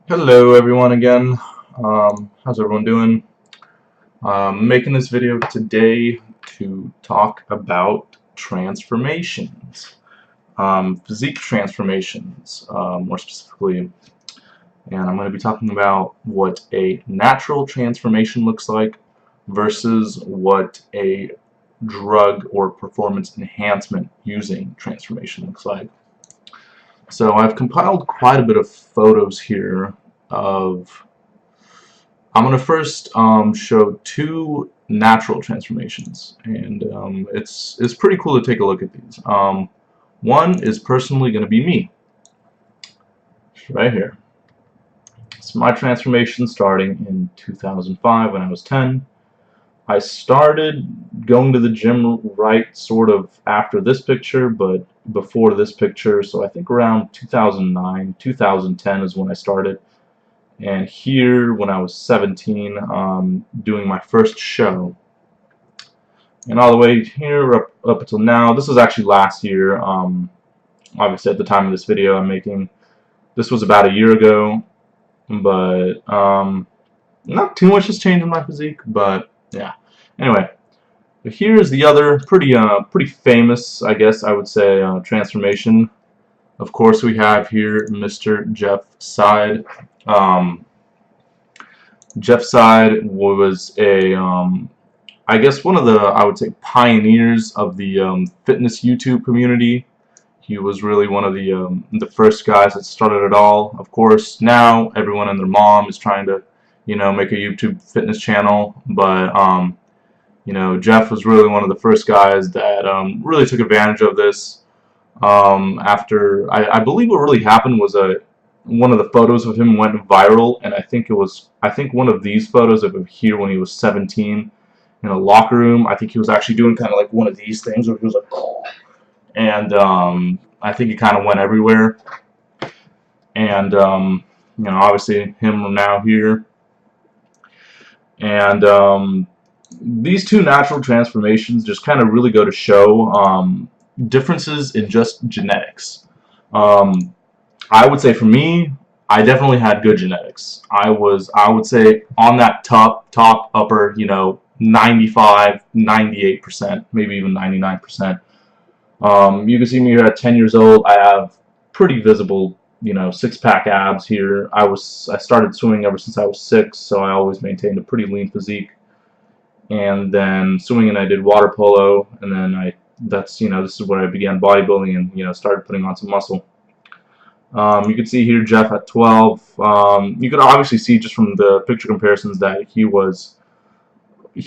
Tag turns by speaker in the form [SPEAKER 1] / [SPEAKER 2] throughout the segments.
[SPEAKER 1] Hello everyone again. How's everyone doing? Making this video today to talk about transformations, physique transformations more specifically, and I'm going to be talking about what a natural transformation looks like versus what a drug or performance enhancement using transformation looks like. So I've compiled quite a bit of photos here of I'm going to first show two natural transformations, and it's pretty cool to take a look at these. One is personally going to be me, right here. It's my transformation starting in 2005 when I was 10. I started going to the gym right sort of after this picture, but before this picture, so I think around 2009, 2010 is when I started. And here, when I was 17, doing my first show. And all the way here up until now, this was actually last year. Obviously, at the time of this video I'm making, this was about a year ago. But not too much has changed in my physique, but yeah. Anyway, here is the other pretty famous, I guess I would say, transformation. Of course, we have here Mr. Jeff Side. Jeff Side was I guess one of the, I would say, pioneers of the fitness YouTube community. He was really one of the first guys that started it all. Of course, now everyone and their mom is trying to, make a YouTube fitness channel, but Jeff was really one of the first guys that really took advantage of this. After I believe what really happened was one of the photos of him went viral, and I think one of these photos of him here when he was 17 in a locker room. I think he was actually doing kind of like one of these things where he was like, and I think it kind of went everywhere. And obviously him now here, and these two natural transformations just kind of really go to show differences in just genetics. I would say for me, I definitely had good genetics. I would say on that top upper, 95, 98%, maybe even 99%. You can see me here at 10 years old. I have pretty visible, six-pack abs here. I started swimming ever since I was 6, so I always maintained a pretty lean physique. And then swimming, and I did water polo, and then this is where I began bodybuilding and started putting on some muscle. You can see here Jeff at 12. You could obviously see just from the picture comparisons that he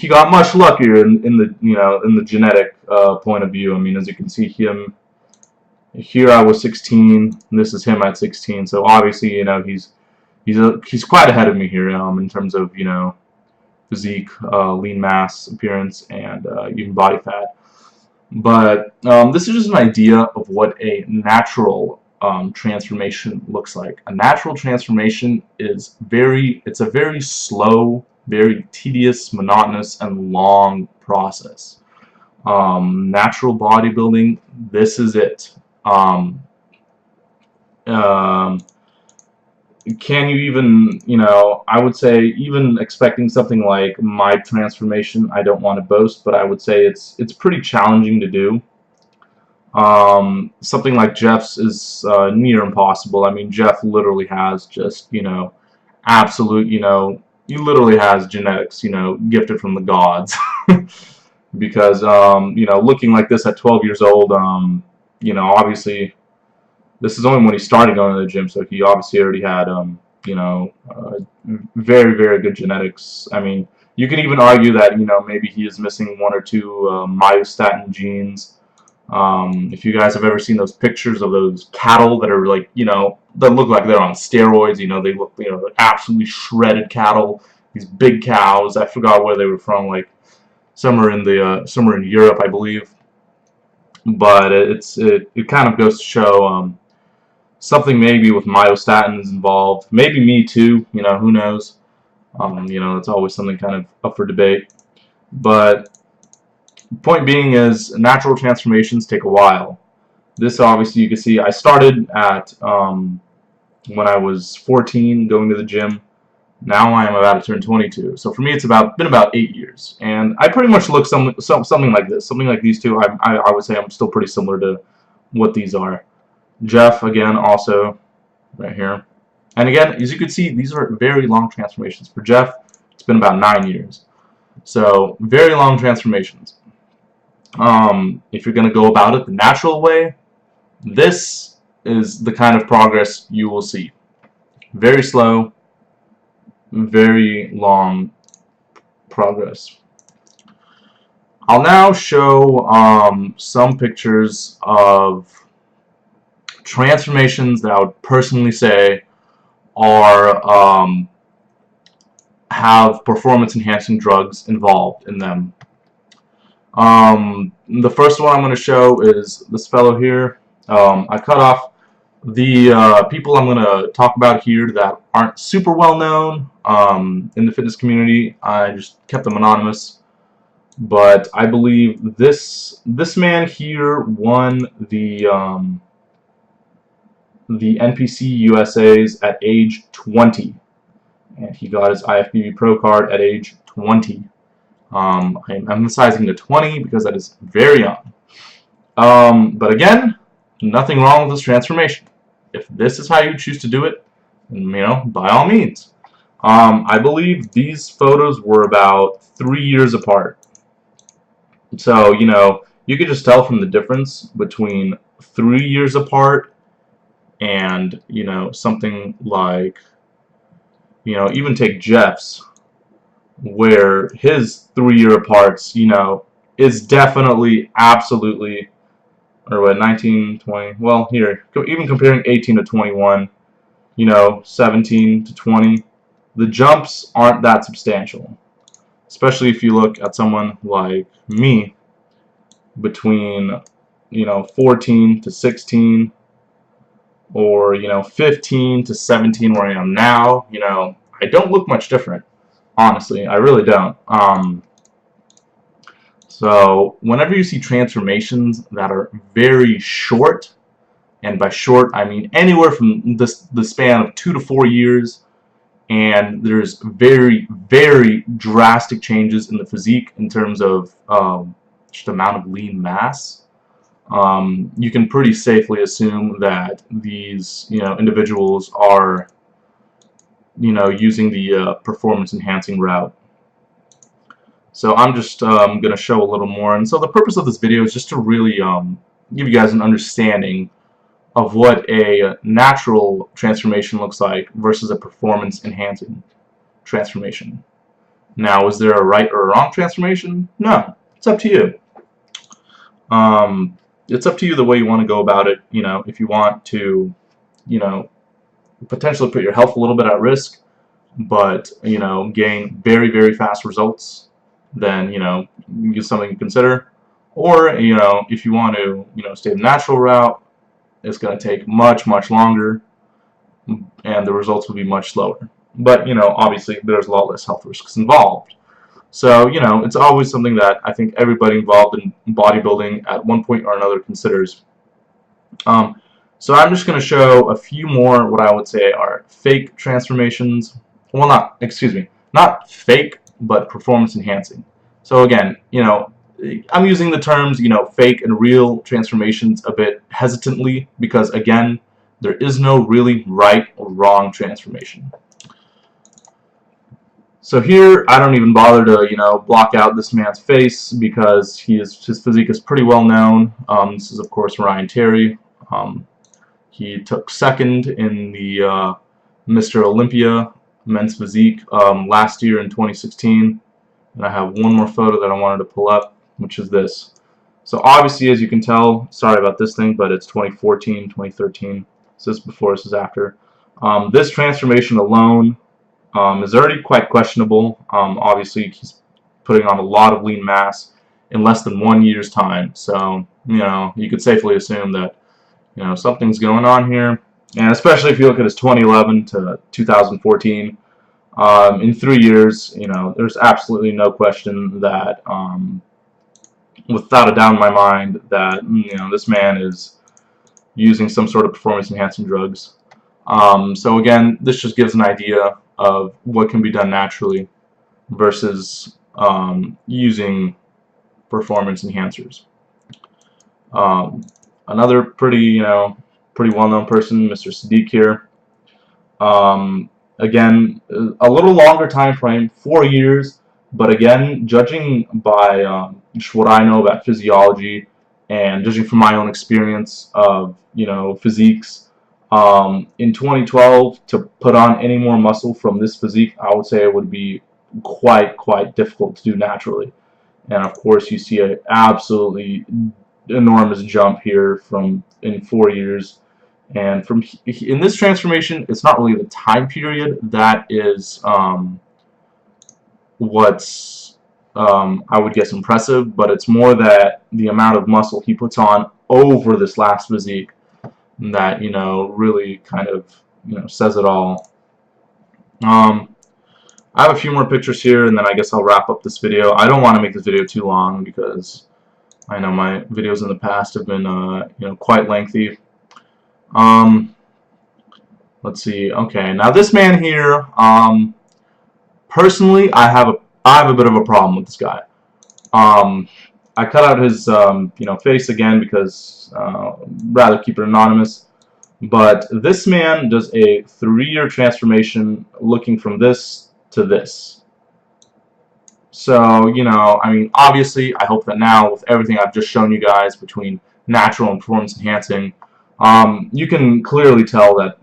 [SPEAKER 1] got much luckier in the genetic point of view. I mean, as you can see him here, I was 16. And this is him at 16. So obviously, he's quite ahead of me here in terms of physique, lean mass, appearance, and even body fat. But this is just an idea of what a natural transformation looks like. A natural transformation is it's a very slow, very tedious, monotonous, and long process. Natural bodybuilding, this is it. Can you even, I would say even expecting something like my transformation, I don't want to boast, but I would say it's pretty challenging to do. Something like Jeff's is near impossible. I mean, Jeff literally has just, absolute, he literally has genetics, gifted from the gods. Because, looking like this at 12 years old, obviously, this is only when he started going to the gym, so he obviously already had, very, very good genetics. I mean, you can even argue that, maybe he is missing one or two myostatin genes. If you guys have ever seen those pictures of those cattle that are like, that look like they're on steroids, they look, they're absolutely shredded cattle, these big cows. I forgot where they were from, like somewhere in Europe, I believe. But it kind of goes to show something maybe with myostatins involved. Maybe me too, who knows? It's always something kind of up for debate. But point being is natural transformations take a while. This obviously you can see I started at when I was 14 going to the gym. Now I am about to turn 22. So for me, it's been about 8 years, and I pretty much look something like this, something like these two. I would say I'm still pretty similar to what these are. Jeff again, also right here, and again, as you can see, these are very long transformations. For Jeff, it's been about 9 years, so very long transformations. If you're going to go about it the natural way, this is the kind of progress you will see. Very slow, very long progress. I'll now show some pictures of transformations that I would personally say are have performance-enhancing drugs involved in them. The first one I'm going to show is this fellow here. I cut off the people I'm going to talk about here that aren't super well known in the fitness community. I just kept them anonymous, but I believe this man here won the NPC USA's at age 20, and he got his IFBB Pro card at age 20. I'm emphasizing the 20 because that is very young. But again, nothing wrong with this transformation. If this is how you choose to do it, by all means. I believe these photos were about 3 years apart. So, you could just tell from the difference between 3 years apart and, something like, even take Jeff's, where his 3-year aparts, is definitely, absolutely, or what, 19, 20, well, here, even comparing 18 to 21, 17 to 20, the jumps aren't that substantial. Especially if you look at someone like me, between, 14 to 16, or, 15 to 17 where I am now, I don't look much different. Honestly, I really don't. So whenever you see transformations that are very short, and by short I mean anywhere from the span of 2 to 4 years, and there's very, very drastic changes in the physique in terms of just amount of lean mass, you can pretty safely assume that these individuals are using the performance enhancing route. So I'm just going to show a little more, and so the purpose of this video is just to really give you guys an understanding of what a natural transformation looks like versus a performance enhancing transformation. Now, is there a right or a wrong transformation? No, it's up to you. It's up to you the way you want to go about it. If you want to, potentially put your health a little bit at risk, but gain very, very fast results, then it's something you consider. Or if you want to stay the natural route, it's going to take much, much longer, and the results will be much slower. But obviously there's a lot less health risks involved. So it's always something that I think everybody involved in bodybuilding at one point or another considers. So I'm just going to show a few more what I would say are fake transformations. Well, not fake, but performance enhancing. So again, I'm using the terms, fake and real transformations a bit hesitantly because, again, there is no really right or wrong transformation. So here, I don't even bother to, block out this man's face because his physique is pretty well known. This is, of course, Ryan Terry. He took second in the Mr. Olympia men's physique last year in 2016. And I have one more photo that I wanted to pull up, which is this. So obviously, as you can tell, sorry about this thing, but it's 2014, 2013. So this is before, this is after. This transformation alone is already quite questionable. Obviously, he's putting on a lot of lean mass in less than 1 year's time. So, you could safely assume that, something's going on here. And especially if you look at his 2011 to 2014, in 3 years, there's absolutely no question that, without a doubt in my mind, that, this man is using some sort of performance-enhancing drugs. So again, this just gives an idea of what can be done naturally versus using performance enhancers. Um, Another pretty well-known person, Mr. Sadiq here. Again, a little longer time frame, 4 years, but again, judging by just what I know about physiology and judging from my own experience of physiques, in 2012 to put on any more muscle from this physique, I would say it would be quite difficult to do naturally. And of course, you see an absolutely enormous jump here from in 4 years. And from in this transformation, it's not really the time period that is what's I would guess impressive, but it's more that the amount of muscle he puts on over this last physique that really kind of says it all. I have a few more pictures here, and then I guess I'll wrap up this video. I don't want to make this video too long because I know my videos in the past have been quite lengthy. Let's see. Okay, now this man here, personally, I have a bit of a problem with this guy. I cut out his face again because rather keep it anonymous. But this man does a 3-year transformation, looking from this to this. So I mean, obviously, I hope that now with everything I've just shown you guys between natural and performance enhancing, you can clearly tell that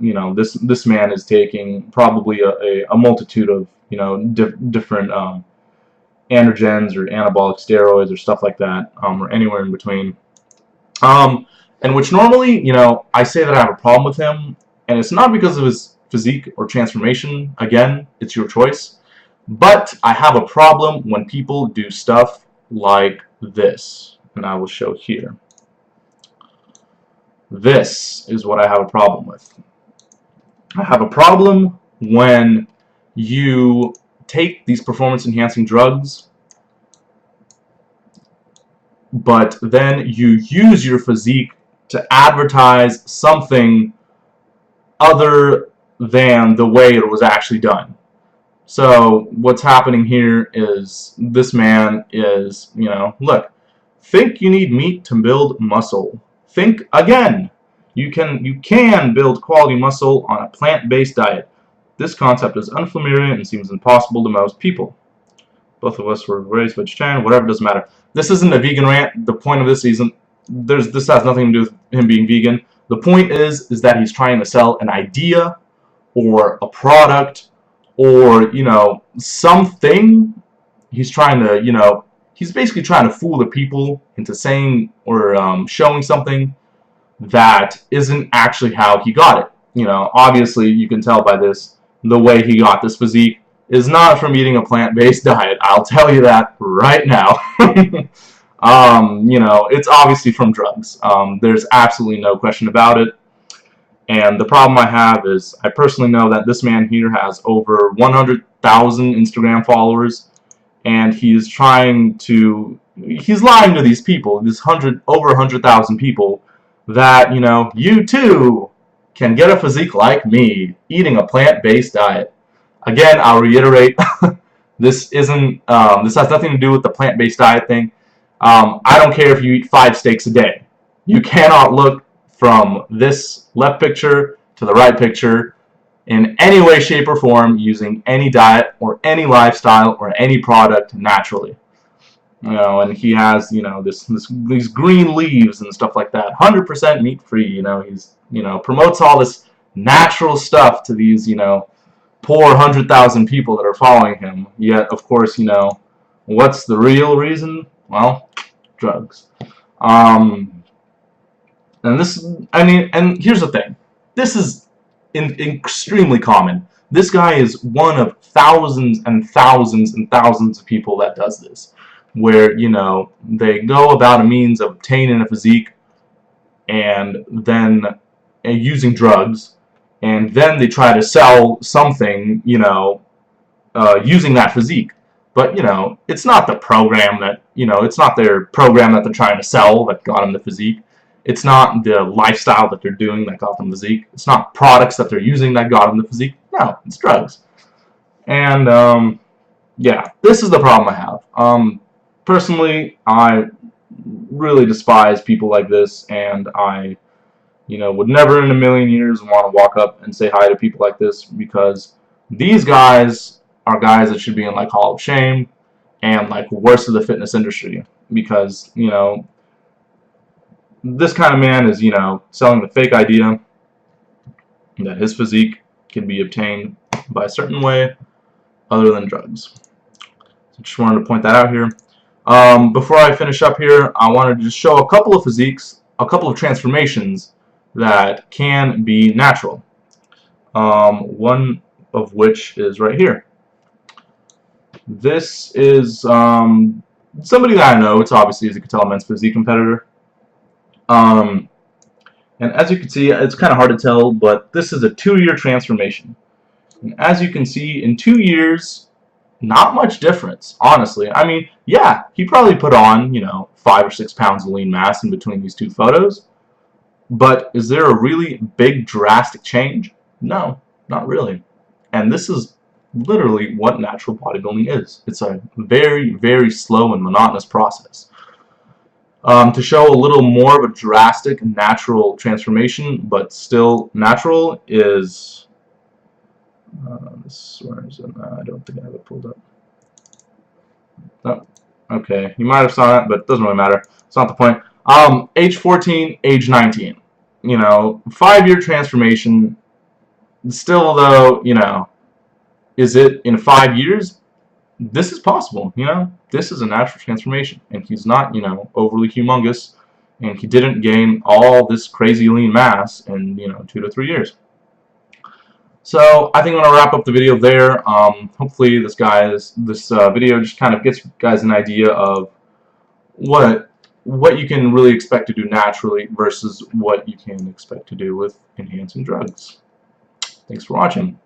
[SPEAKER 1] this man is taking probably a multitude of different androgens or anabolic steroids or stuff like that, or anywhere in between. And which normally, I say that I have a problem with him, and it's not because of his physique or transformation. Again, it's your choice. But I have a problem when people do stuff like this, and I will show here. This is what I have a problem with. I have a problem when you take these performance enhancing drugs, but then you use your physique to advertise something other than the way it was actually done. So what's happening here is this man is, look, think you need meat to build muscle. Think again. You can build quality muscle on a plant-based diet. This concept is unfamiliar and seems impossible to most people. Both of us were raised vegetarian, whatever, doesn't matter. This isn't a vegan rant. The point of this isn't, this has nothing to do with him being vegan. The point is that he's trying to sell an idea or a product or something. He's trying to he's basically trying to fool the people into saying or showing something that isn't actually how he got it. Obviously you can tell by this, the way he got this physique is not from eating a plant-based diet. I'll tell you that right now. It's obviously from drugs. There's absolutely no question about it. And the problem I have is I personally know that this man here has over 100,000 Instagram followers, and he's lying to these people, over 100,000 people, that you too can get a physique like me eating a plant-based diet. Again, I'll reiterate, this has nothing to do with the plant-based diet thing. I don't care if you eat 5 steaks a day. You cannot look from this left picture to the right picture in any way, shape, or form using any diet or any lifestyle or any product naturally. And he has these green leaves and stuff like that, 100% meat free. He's promotes all this natural stuff to these poor 100,000 people that are following him. Yet of course what's the real reason? Well, drugs. And this, I mean, and here's the thing. This is extremely common. This guy is one of thousands and thousands and thousands of people that does this, where they go about a means of obtaining a physique and then using drugs, and then they try to sell something using that physique. But it's not the program that it's not their program that they're trying to sell that got them the physique. It's not the lifestyle that they're doing that got them the physique. It's not products that they're using that got them the physique. No, it's drugs. And yeah, this is the problem I have. Personally, I really despise people like this, and I, would never in a million years want to walk up and say hi to people like this, because these guys are guys that should be in like Hall of Shame and like worst of the fitness industry, because this kind of man is selling the fake idea that his physique can be obtained by a certain way other than drugs. So just wanted to point that out here. Before I finish up here, I wanted to just show a couple of physiques, a couple of transformations that can be natural. One of which is right here. This is somebody that I know. It's obviously, as you can tell, a men's physique competitor. And as you can see, it's kind of hard to tell, but this is a 2-year transformation. And as you can see, in 2 years, not much difference, honestly. I mean, yeah, he probably put on, 5 or 6 pounds of lean mass in between these two photos. But is there a really big, drastic change? No, not really. And this is literally what natural bodybuilding is. It's a very, very slow and monotonous process. To show a little more of a drastic natural transformation, but still natural, is where is it? I don't think I have it pulled up. Oh, okay, you might have saw it, but it doesn't really matter. It's not the point. Age 14, age 19. 5-year transformation. Still, though, is it in 5 years? This is possible, This is a natural transformation, and he's not, overly humongous, and he didn't gain all this crazy lean mass in, 2 to 3 years. So I think I'm gonna wrap up the video there. Hopefully, this video just kind of gets you guys an idea of what you can really expect to do naturally versus what you can expect to do with enhancing drugs. Thanks for watching.